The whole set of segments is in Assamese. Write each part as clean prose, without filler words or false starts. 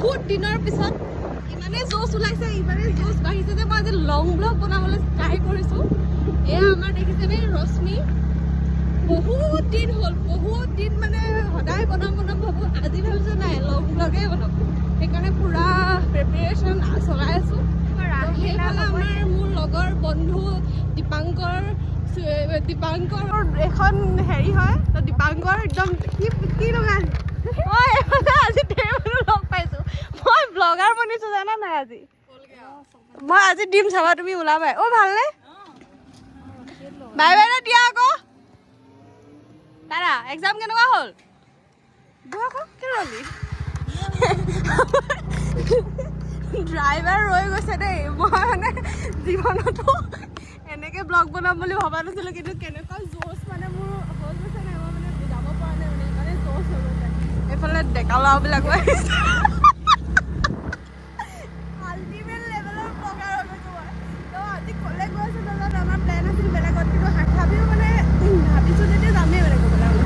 বহুত দিনৰ পিছত ইমানে জোচ ওলাইছে, ইমানে জোচ বাঢ়িছে যে মই আজি লং ব্লগ বনাবলৈ ট্ৰাই কৰিছোঁ। এয়া আমাৰ দেখিছেনে ৰশ্মি, বহুত দিন হ'ল, বহুত দিন মানে সদায় বনাম ভাবোঁ, আজি ভাবিছোঁ নাই লং ব্লগেই বনাম। সেইকাৰণে পুৰা প্ৰিপেৰেশ্যন চলাই আছোঁ। সেইফালে আমাৰ মোৰ লগৰ বন্ধু দীপাংকৰ এখন হেৰি হয়, তো দীপাংকৰ একদম কি লগাই মই এইফালে আজি ধেৰ মানুহ লগ পাইছোঁ। মই ব্লগাৰ বনিছোঁ জানা নাই আজি। মই আজি দিম চাবা, তুমি ওলাবাই। অ' ভালনে? বাই বাই দিয়া আকৌ। দাদা এক্সাম কেনেকুৱা হ'ল? ড্ৰাইভাৰ ৰৈ গৈছে দেই। মই মানে জীৱনতো এনেকে ব্লগ বনাম বুলি ভবা নাছিলোঁ, কিন্তু কেনেকুৱা জোচ মানে মোৰ হৈ গৈছে নাই, মই মানে বুজাব পৰা নাই, মানে ইমানে জোচ হৈ গৈছে। এইফালে ডেকা ল'ৰাবিলাকো আহিছে। আল্টিমেট লেভেলৰ ব্লগাৰ হৈ গৈছোঁ মই। তো আজি ক'লে গৈ আছোঁ নাজানো, আমাৰ প্লেন আছিল বেলেগত, কিন্তু তথাপিও মানে ভাবিছোঁ যেতিয়া যামেই মানে ক'বলৈ গ'লে।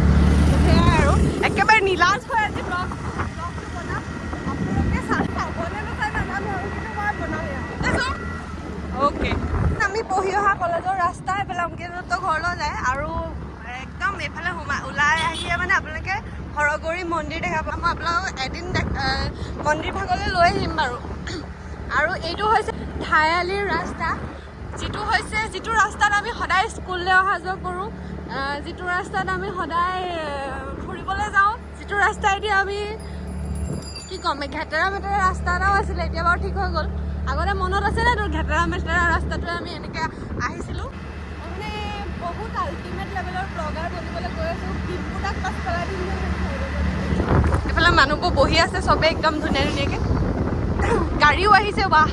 সেয়াই আৰু একেবাৰে নীলাজ হৈ আজি ব্লগটো বনাম। আপোনালোকে চাবনে নাচাই নাজানো আৰু, কিন্তু মই বনামেই আৰু। অ'কে, আমি পঢ়ি অহা কলেজৰ ৰাস্তা এইফালে অংকিত ঘৰলৈ যায়, আৰু একদম এইফালে ওলাই আহিয়ে মানে আপোনালোকে হৰগৌৰী মন্দিৰ দেখা পাম। মই আপোনালোকক এদিন মন্দিৰ ভাগলৈ লৈ আহিম বাৰু। আৰু এইটো হৈছে ঠাইআলিৰ ৰাস্তা, যিটো ৰাস্তাত আমি সদায় স্কুললৈ অহা যোৱা কৰোঁ, যিটো ৰাস্তাত আমি সদায় ফুৰিবলৈ যাওঁ, যিটো ৰাস্তাইদি আমি কি ক'ম, ঘেটেৰা মেটেৰা ৰাস্তা এটাও আছিলে, এতিয়া বাৰু ঠিক হৈ গ'ল। আগতে মনত আছেনে তোৰ ঘেটেৰা মেটেৰা ৰাস্তাটোৱে আমি এনেকৈ আহিছিলোঁ। মানে বহুত আল্টিমেট লেভেলৰ ব্লগাৰ বনিবলৈ গৈ আছোঁ। ডিম্পুদাক পাছ পেলাই দিম। এইফালে মানুহবোৰ বহি আছে চবেই একদম ধুনীয়া ধুনীয়াকৈ। গাড়ীও আহিছে, বাহ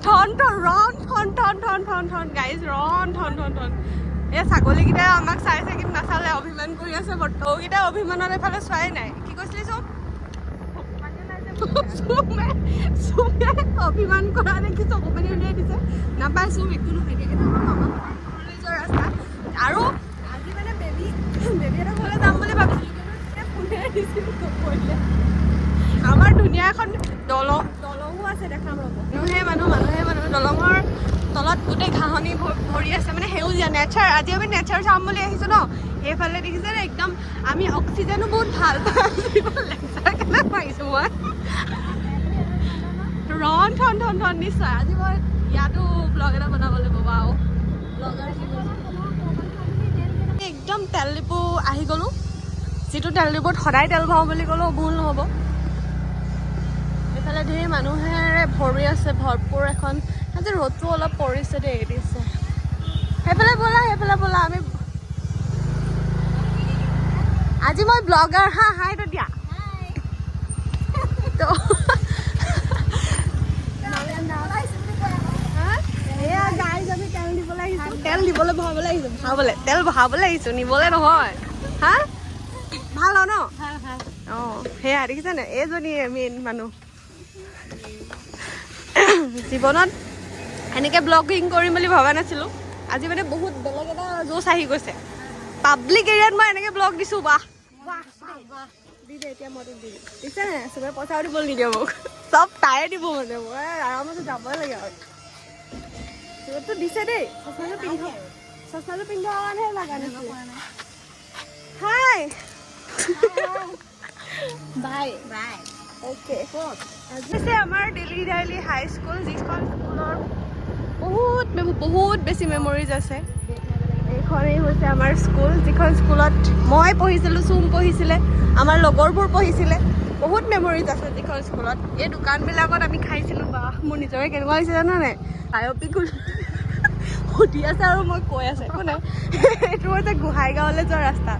ঠন গাইজ, ঠন। এই ছাগলীকেইটাই আমাক চাইছে কিন্তু নাচালে, অভিমান কৰি আছে বৰ্তমানকেইটা। অভিমানত এফালে চোৱাই নাই। কি কৈছিলি চব অভিমান কৰা দেখি চকু পানী উলিয়াই দিছে। নাপায় চুম, একো নহয় দিয়া, এইটো আমাৰ কলেজৰ ৰাস্তা। আৰু আজি মানে বেবী এটা ঘৰলৈ যাম বুলি ভাবিছিলোঁ, কিন্তু ফোনে দিছিলোঁ নকৰিলে। আমাৰ ধুনীয়া এখন দলঙো আছে, দেখাম ৰ'ব। মানুহে দলঙৰ তলত গোটেই ঘাঁহনি ভৰি আছে, মানে সেউজীয়া নেচাৰ। আজি আমি নেচাৰ চাম বুলি আহিছোঁ ন। সেইফালে দেখিছে নে, একদম আমি অক্সিজেনো বহুত ভাল পাওঁ। লেকচাৰ কেনে পাইছোঁ মই ঠন নিশ্চয়। আজি মই ইয়াতো ব্লগ এটা বনাব লাগিব বাৰু। ব্লগাৰ একদম তেল ডিপু আহি গ'লোঁ, যিটো তেল ডিপুত সদায় তেল ভৰাওঁ বুলি ক'লেও ভুল নহ'ব। এইফালে ধেৰ মানুহেৰে ভৰি আছে, ভৰপূৰ এখন। আজি ৰ'দটো অলপ পৰিছে দেই, দিছে। সেইফালে ব'লা আমি আজি মই ব্লগাৰ। হাই তো দিয়া তো এয়া গাইজ, আমি তেল দিবলৈ আহিছোঁ, তেল ভৰাবলৈ আহিছোঁ, নিবলৈ নহয়। হা ভাল ন? অঁ সেয়া দেখিছেনে, এইজনীয়ে মেইন মানুহ। জীৱনত এনেকৈ ব্লগিং কৰিম বুলি ভবা নাছিলোঁ। আজি মানে বহুত বেলেগ এটা জোচ আহি গৈছে। পাব্লিক এৰিয়াত মই এনেকৈ ব্লগ দিছোঁ, বাহ দি দে। এতিয়া মইতো দিম, দিছে নে? চবে পইচাও দিবলৈ নিদিয়ে মোক, চব তায়ে দিব। মানে মই আৰামতে যাবই লাগে আৰু। ৰ'দটো দিছে দেই। চচমাটো পিন্ধা কাৰণেহে লগা নাছিলে। হাই বাই অ'কে। আজি আমাৰ দিল্লী হাই স্কুল, যিখন স্কুলৰ বহুত বেছি মেমৰিজ আছে। এইখনেই হৈছে আমাৰ স্কুল, যিখন স্কুলত মই পঢ়িছিলোঁ, চুম পঢ়িছিলে, আমাৰ লগৰবোৰ পঢ়িছিলে। বহুত মেমৰিজ আছে যিখন স্কুলত। এই দোকানবিলাকত আমি খাইছিলোঁ, বা মোৰ নিজৰে কেনেকুৱা হৈছে জানা নাই। আয়পি সুধি আছে আৰু মই কৈ আছোঁ একো নাই। এইটো হৈছে গোহাঁইগাঁৱলৈ যোৱা ৰাস্তা।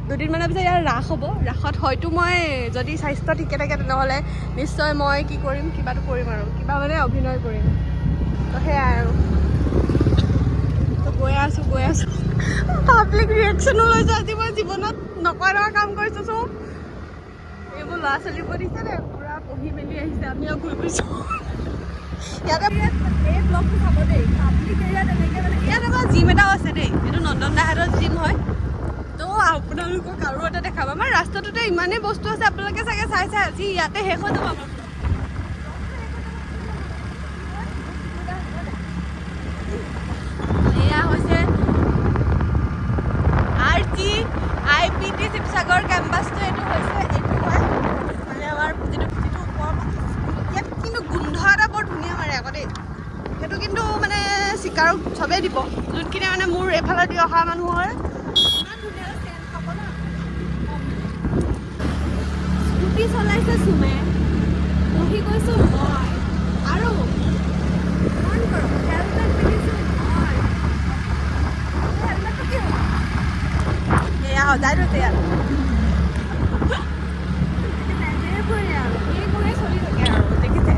দুদিনমানৰ পিছত ইয়াৰ ৰাস হ'ব। ৰাসত হয়তো মই যদি স্বাস্থ্য ঠিকে থাকে, তেনেহ'লে নিশ্চয় মই কি কৰিম, কিবাটো কৰিম আৰু, কিবা মানে অভিনয় কৰিম। তো সেয়াই আৰু, তো গৈ আছোঁ। পাব্লিক ৰিয়েকশ্যনো লৈছোঁ। আজি মই জীৱনত নকৰা কাম কৰিছোঁ। চব এইবোৰ ল'ৰা ছোৱালীবোৰ দিছে নে, পূৰা পঢ়ি মেলি আহিছে, আমিও ঘূৰি ফুৰিছোঁ ইয়াতে। এই ব্লগটো চাব দেই, পাব্লিক এৰিয়াত এনেকৈ মানে। ইয়াত এটা জিম এটাও আছে দেই, এইটো নন্দন দাহঁতৰ জিম হয়। তো আপোনালোকক আৰু এটা দেখাম আমাৰ ৰাস্তাটোতে ইমানেই বস্তু আছে আপোনালোকে চাগে চাইছে আজি ইয়াতে শেষ হৈ যাব এয়া হৈছে RGIPT শিৱসাগৰ কেম্পাছটো এইটো হৈছে এইটো হয় মানে আমাৰ যিটো ওপৰ ইয়াত কিন্তু গোন্ধ এটা বৰ ধুনীয়া মাৰে আকৌ দেই সেইটো কিন্তু মানে চিকাৰক চবেই দিব যোনখিনি মানে মোৰ এইফালে দি অহা মানুহৰ স্কুটি চলাইছে চুমে বহি গৈছোঁ মই আৰু মন কৰক হেলমেট পিন্ধিছোঁ মই হেলমেটটো কি হ'ল এয়া সজাই থৈছে ইয়াত এইবোৰে চলি থাকে আৰু দেখিছে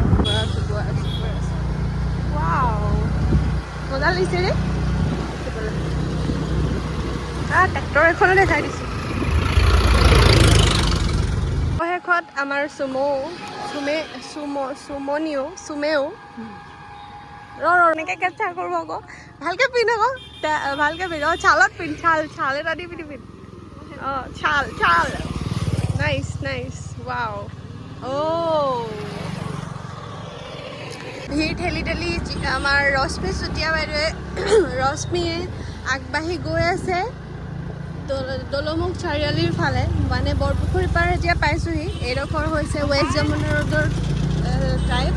মজা লাগিছে ৰে ট্ৰেক্টৰ এখনো দেখাই দিছোঁ অৱশেষত আমাৰ চুমেও এনেকৈ কেপচাৰ কৰোঁ আকৌ ভালকৈ পিন্ধ আকৌ ভালকৈ পিন্ধ ছালত পিন্ধ ছাল এটা দি পিন্ধি ছাল নাইচ ৱাও ভিৰ ঠেলি আমাৰ ৰশ্মি চুতীয়া বাইদেৱে ৰশ্মিয়ে আগবাঢ়ি গৈ আছে দলমুখ চাৰিআলিৰ ফালে মানে বৰপুখুৰী পাৰ এতিয়া পাইছোঁহি এইডোখৰ হৈছে ৱেষ্ট যমুনা ৰোডৰ টাইপ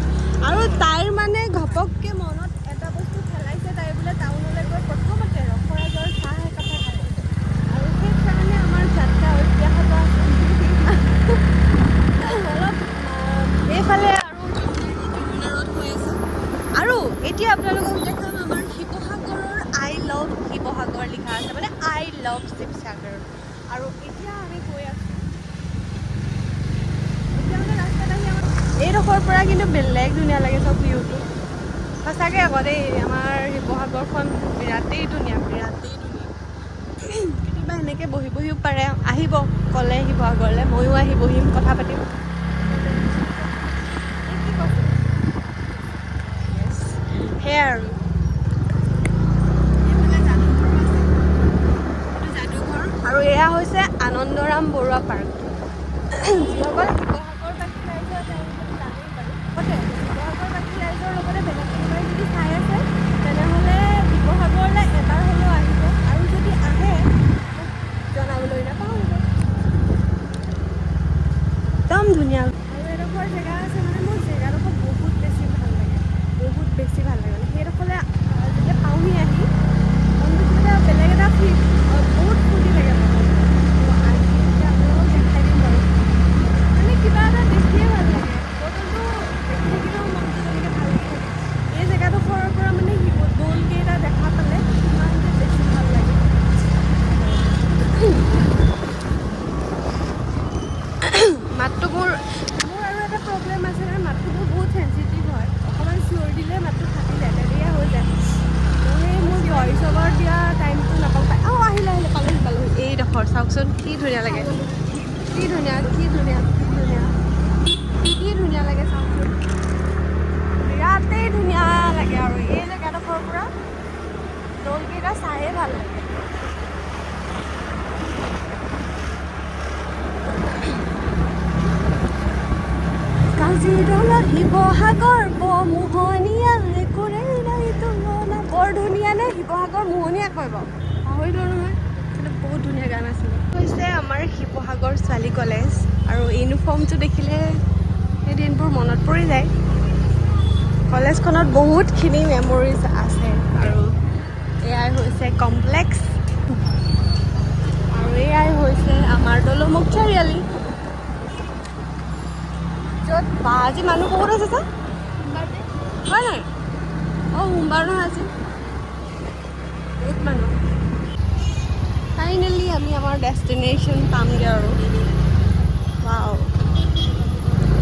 আৰু তাইৰ মানে ঘপককৈ মনত এটা বস্তু খেলাইছে তাই বোলে টাউনলৈ গৈ প্ৰথমতে ৰখৰাজৰ চাহ একাপে খাব আৰু সেইকাৰণে আমাৰ যাত্ৰা অব্যাহত আছে অলপ এইফালে আৰু এতিয়া আপোনালোকক দেখাম আমাৰ শিৱসাগৰৰ I love শিৱসাগৰ লিখা আছে মানে I love শিৱসাগৰ আৰু এতিয়া আমি গৈ আছোঁ এতিয়া মানে ৰাস্তাত আহি আমাৰ এইডোখৰ পৰা কিন্তু বেলেগ ধুনীয়া লাগে চব ভিউটো সঁচাকৈ আকৌ দেই আমাৰ শিৱসাগৰখন বিৰাটেই ধুনীয়া কেতিয়াবা এনেকৈ বহিও পাৰে আহিব ক'লে শিৱসাগৰলৈ ময়ো আহি বহিম কথা পাতিম সেয়াই আৰু যাদুঘৰ আৰু এয়া হৈছে আনন্দৰাম বৰুৱা পাৰ্ক যিসকল শিৱসাগৰবাসী ৰাইজৰ তেওঁলোকে জানেই বাৰু শিৱসাগৰবাসী ৰাইজৰ লগতে বেলেগ কোনোবাই যদি চাই আছে তেনেহ'লে শিৱসাগৰলৈ এবাৰ হ'লেও আহিব আৰু যদি আহে জনাবলৈ নাপাহৰিব একদম ধুনীয়া আৰু এডোখৰ জেগা আছে মানে মোৰ জেগাডোখৰ বহুত বেছি ভাল লাগে মানে সেইডোখৰলৈ যেতিয়া পাওঁহি আহি মনটো কিবা বেলেগ এটা ফিল বহুত ফূৰ্তি লাগে আজি এতিয়া আপোনালোকক দেখাই দিম বাৰু মানে কিবা এটা দেখিয়ে ভাল লাগে ফটোটো দেখি থাকিলেও মনটো যেনেকৈ ভাল লাগি থাকে এই জেগাডোখৰৰ পৰা মানে দৌলকেইটা দেখা পালে ইমান যে বেছি ভাল লাগে মাতটো মোৰ আৰু এটা প্ৰব্লেম আছে নহয় মাতটো বহুত চেঞ্চিটিভ হয় অকণমান চিঞৰ দিলে মাতটো ফাটি যায় তেনেকৈ হৈ যায় সেই মোৰ ভইচ অভাৰ দিয়া টাইমটো নাপাওঁ আহিলে পালোহি এইডোখৰ চাওকচোন কি ধুনীয়া লাগে কি ধুনীয়া লাগে চাওকচোন বিৰাটেই ধুনীয়া লাগে আৰু এই জেগাডোখৰৰ পৰা দৌলকেইটা চায়ে ভাল লাগে কাজিৰঙা শিৱসাগৰ মোহনীয়া একোৰে নাই তুলনা বৰ ধুনীয়া নে শিৱসাগৰ মোহনীয়া কয় বাৰু পাহৰিলোঁ নহয় কিন্তু বহুত ধুনীয়া গান আছিলে হৈছে আমাৰ শিৱসাগৰ ছোৱালী কলেজ আৰু ইউনিফৰ্মটো দেখিলে সেই দিনবোৰ মনত পৰি যায় কলেজখনত বহুতখিনি মেমৰিজ আছে আৰু এয়াই হৈছে কমপ্লেক্স আৰু এয়াই হৈছে আমাৰ দলমুখ চাৰিআলি য'ত আজি মানুহ বহুত আছে ছাৰ হয় নাই সোমবাৰ নহয় আজি বহুত মানুহ ফাইনেলি আমি আমাৰ ডেষ্টিনেশ্যন পামগৈ আৰু ৱাও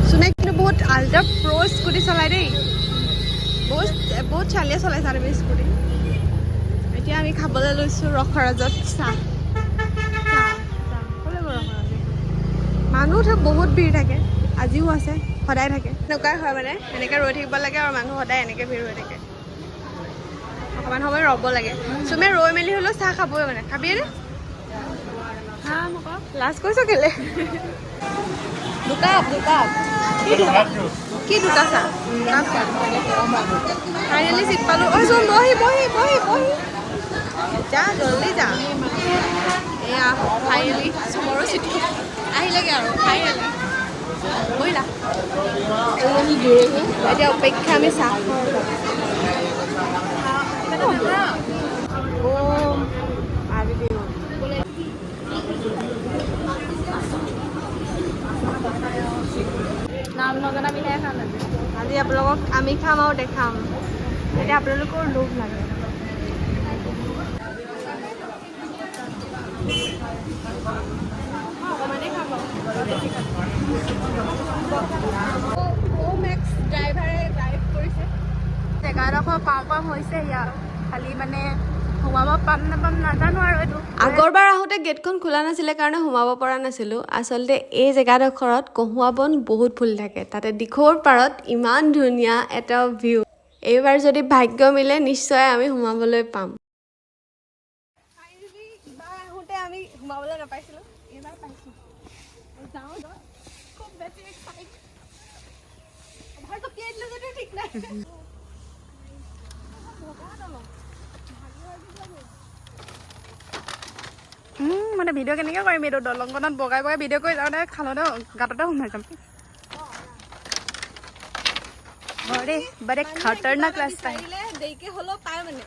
চুনে কিন্তু বহুত আল্ট্ৰা প্ৰ' স্কুটি চলাই দেই বহুত ছোৱালীয়ে চলাইছে আৰু স্কুটি এতিয়া আমি খাবলৈ লৈছোঁ ৰখৰাজত চাহ ক'লে গ'ল ৰখৰাজত মানুহ বহুত ভিৰ থাকে আজিও আছে সদায় থাকে এনেকুৱাই হয় মানে এনেকৈ ৰৈ থাকিব লাগে আৰু মানুহ সদায় এনেকৈ ভিৰ হৈ থাকে অকণমান সময় ৰ'ব লাগে চুমে ৰৈ মেলি হ'লেও চাহ খাবই মানে খাবিয়েনে লাজ কৈছ কেলে দুকাপ কি দুকাছা ফাইনেলি চিট পালো ঐ চোন বহি যা জলদি যা এয়া ফাইনেলি চুমৰো চিট আহিলেগে আৰু ফাইনেলি বহিলা এতিয়া অপেক্ষা আমি চাহ নাম নজনা মিঠাই খাম আজি আপোনালোকক আমি খাম আৰু দেখাম এতিয়া আপোনালোকৰ লোভ লাগে অকণমানেই খাব মেক্স ড্ৰাইভাৰে ড্ৰাইভ কৰিছে জেগাডোখৰ পাওঁ হৈছে ইয়াৰ খালি মানে সোমাব পাম নাপাম নাজানো আৰু এইটো আগৰবাৰ আহোঁতে গেটখন খোলা নাছিলে কাৰণে সোমাব পৰা নাছিলোঁ আচলতে এই জেগাডোখৰত কহুৱা বন বহুত ফুল থাকে তাতে দিখৌৰ পাৰত ইমান ধুনীয়া এটা ভিউ এইবাৰ যদি ভাগ্য মিলে নিশ্চয় আমি সোমাবলৈ পাম ইবাৰ আহোঁতে আমি সোমাবলৈ নাপাইছিলোঁ এইবাৰ পাইছোঁ যাওঁ খুব বেছি এক্সাইট অভাৰটো কেই দিলোঁ যদিও ঠিক নাই মানে ভিডিঅ' কেনেকৈ কৰিম এইটো দলংখনত বগাই ভিডিঅ' কৰি যাওঁতে খালতে গাঁততে সোমাই যাম বাৰে খতৰনাক ৰাস্তা দেৰিকে হ'লেও পায় মানে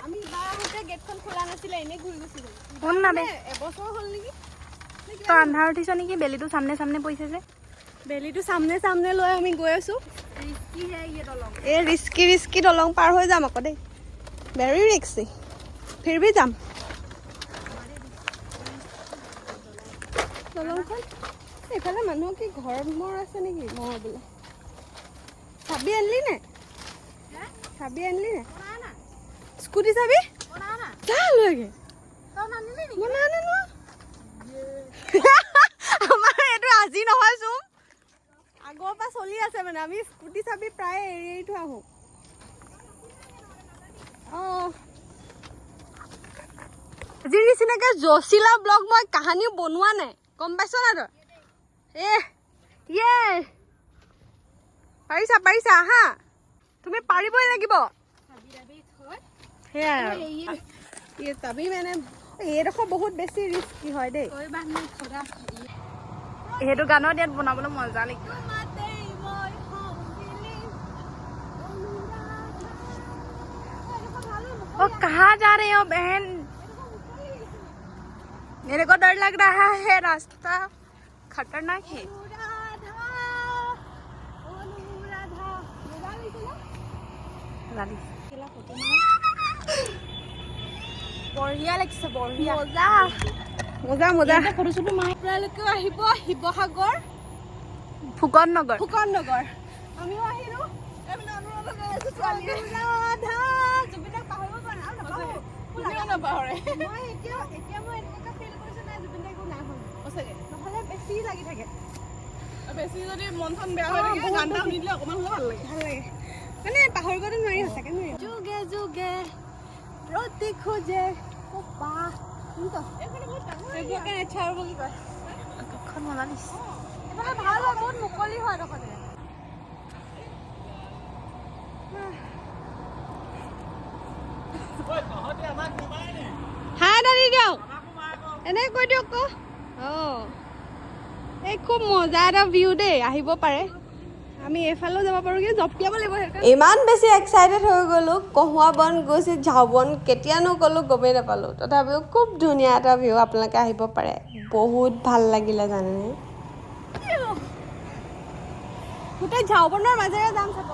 আমি ইবাৰ আহোঁতে গেটখন খোলা নাছিলে এনেই ঘূৰি গৈছিলোঁ শুন না দে এবছৰ হ'ল নেকি তই আন্ধাৰ উঠিছ নেকি বেলিটো সামনে পৰিছে যে বেলিটো সামনে লৈ আমি গৈ আছোঁ এই ৰিস্কি দলং পাৰ হৈ যাম আকৌ দেই ভেৰি ৰিস্কি ফিৰ ভি যাম দলংখন এইফালে মানুহ কি ঘৰ মোৰ আছে নেকি মই বোলে চাবি আনলি নে স্কুটি চাবি যা লৈগে আমাৰ এইটো আজি নহয় চোন আগৰ পৰা চলি আছে মানে আমি স্কুটি চাবি প্ৰায় এৰি থৈ আহোঁ আজিৰ নিচিনাকে জচিলা ব্লগ মই কাহানিও বনোৱা নাই গম পাইছ না তই পাৰিছা হা তুমি পাৰিবই লাগিব সেয়াই আৰু চাবি মানে এইডোখৰ বহুত বেছি ৰিস্কি হয় দেই সেইটো গানত ইয়াত বনাবলৈ মজা লাগিব कहाँ जा रहे हो बहन मेरे को डर लग रहा है रास्ता खतरनाक है बढ़िया লাগিছে बढ़िया মজা ফটো চটো মাৰি আপোনালোকেও আহিব শিৱসাগৰ ফুকন নগৰ আমিও আহিলো বেছি যদি মন চন বেয়া হৈ থাকে গান এটা শুনি দিলে অকণমান হ'লেও ভাল লাগে মানে পাহৰিবতো নোৱাৰি সঁচাকে নোৱাৰি যুগে যুগে প্ৰতি খোজে কপা এইবোৰকে নেচাৰ বুলি কয় এখন মজা দিছে এইফালে ভাল হয় বহুত মুকলি হয় দোকানে হা দাদি দিয়ক এনে কৈ দিয়ক আকৌ এই খুব মজা এটা ভিউ দেই আহিব পাৰে আমি এইফালেও যাব পাৰোঁ কিন্তু জঁপিয়াব লাগিব ইমান বেছি এক্সাইটেড হৈ গ'লোঁ কহুৱা বন গৈছে ঝাউবন কেতিয়ানো গ'লোঁ গমেই নাপালোঁ তথাপিও খুব ধুনীয়া এটা ভিউ আপোনালোকে আহিব পাৰে বহুত ভাল লাগিলে জানেনে গোটেই ঝাউবনৰ মাজেৰে যাম চাব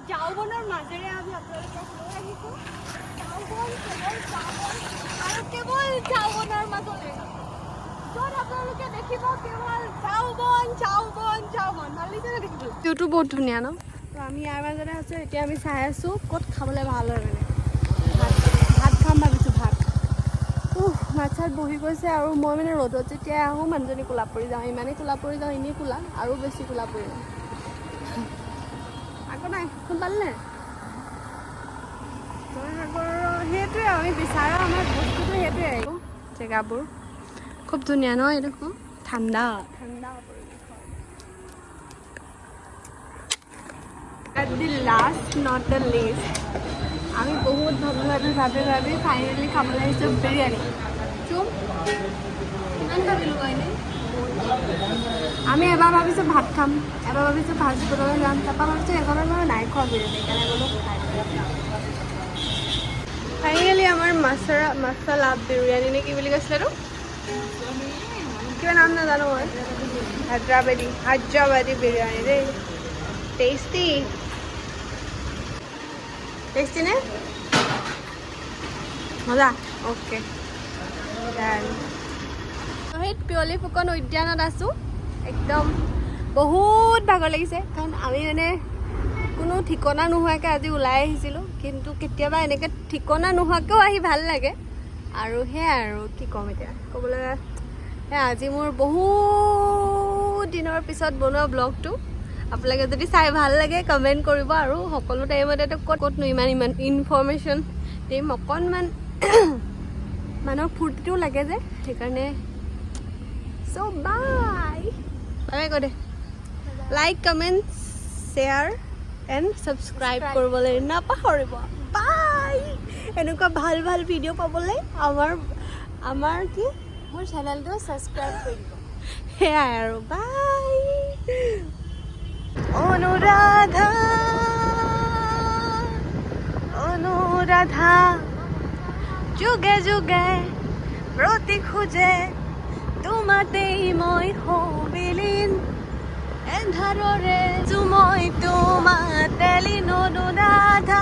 ঝাউবনৰ মাজেৰে আমি আপোনালোকক লৈ আহিছোঁ কেৱল ঝাউবনৰ মাজলৈ য'ত আপোনালোকে দেখিব কেৱল ঝাউবন ভাল লাগিছে নে দেখিবলৈ ভিউটো বহুত ধুনীয়া ন তো আমি ইয়াৰ মাজতে আছোঁ এতিয়া আমি চাই আছোঁ ক'ত খাবলৈ ভাল হয় মানে ভাত খাম ভাবিছোঁ ভাত ভাত চাত বহি গৈছে আৰু মই মানে ৰ'দত যেতিয়া আহোঁ মানুহজনী কোলা পৰি যাওঁ ইমানেই কোলা পৰি যাওঁ এনেই কোলা আৰু বেছি কোলা পৰি যাওঁ আকৌ নাই ফোন পালে নে জয়সাগৰৰ সেইটোৱে আমি বিচাৰা আমাৰ জেগাবোৰ খুব ধুনীয়া ন এইডোখৰ ঠাণ্ডা ঠাণ্ডা At the last not the least আমি বহুত ভাবি ফাইনেলি খাবলৈ আহিছোঁ বিৰিয়ানী চুম কিমান খাবিলো কয়নে আমি এবাৰ ভাবিছোঁ ভাত খাম এবাৰ ভাবিছোঁ ফাষ্ট ফুডলৈ যাম তাৰপৰা ভাবিছোঁ এখনৰ মই নাই খোৱা বিৰিয়ানী সেইকাৰণে বোলো খাই ফাইনেলি আমাৰ মছলা বিৰিয়ানী নে কি বুলি কৈছিলেতো কিবা নাম নাজানো মই হায়দৰাবাদী বিৰিয়ানী দেই টেষ্টি টেষ্টি নে মজা অ'কে শহীদ পিয়লি ফুকন উদ্যানত আছোঁ একদম বহুত ভাগৰ লাগিছে কাৰণ আমি মানে কোনো ঠিকনা নোহোৱাকৈ আজি ওলাই আহিছিলোঁ কিন্তু কেতিয়াবা এনেকৈ ঠিকনা নোহোৱাকৈও আহি ভাল লাগে আৰু সেয়াই আৰু কি ক'ম এতিয়া ক'বলৈ আজি মোৰ বহুত দিনৰ পিছত বনোৱা ব্লগটো আপোনালোকে যদি চাই ভাল লাগে কমেণ্ট কৰিব আৰু সকলো টাইমতেতো ক'তনো ইমান ইনফৰ্মেশ্যন দিম অকণমান মানুহক ফূৰ্তিটো লাগে যে সেইকাৰণে চ' বাই বাই কৈ দে like comment share and subscribe কৰিবলৈ নাপাহৰিব বাই এনেকুৱা ভাল ভাল ভিডিঅ' পাবলৈ আমাৰ কি মোৰ চেনেলটো ছাবস্ক্ৰাইব কৰি দিব সেয়াই আৰু বাই অনুৰাধা অনুৰাধা যুগে যুগে প্ৰতি খোজে তোমাতেই মই হবিলীন এন্ধাৰৰে মই তোমাতে লীন অনুৰাধা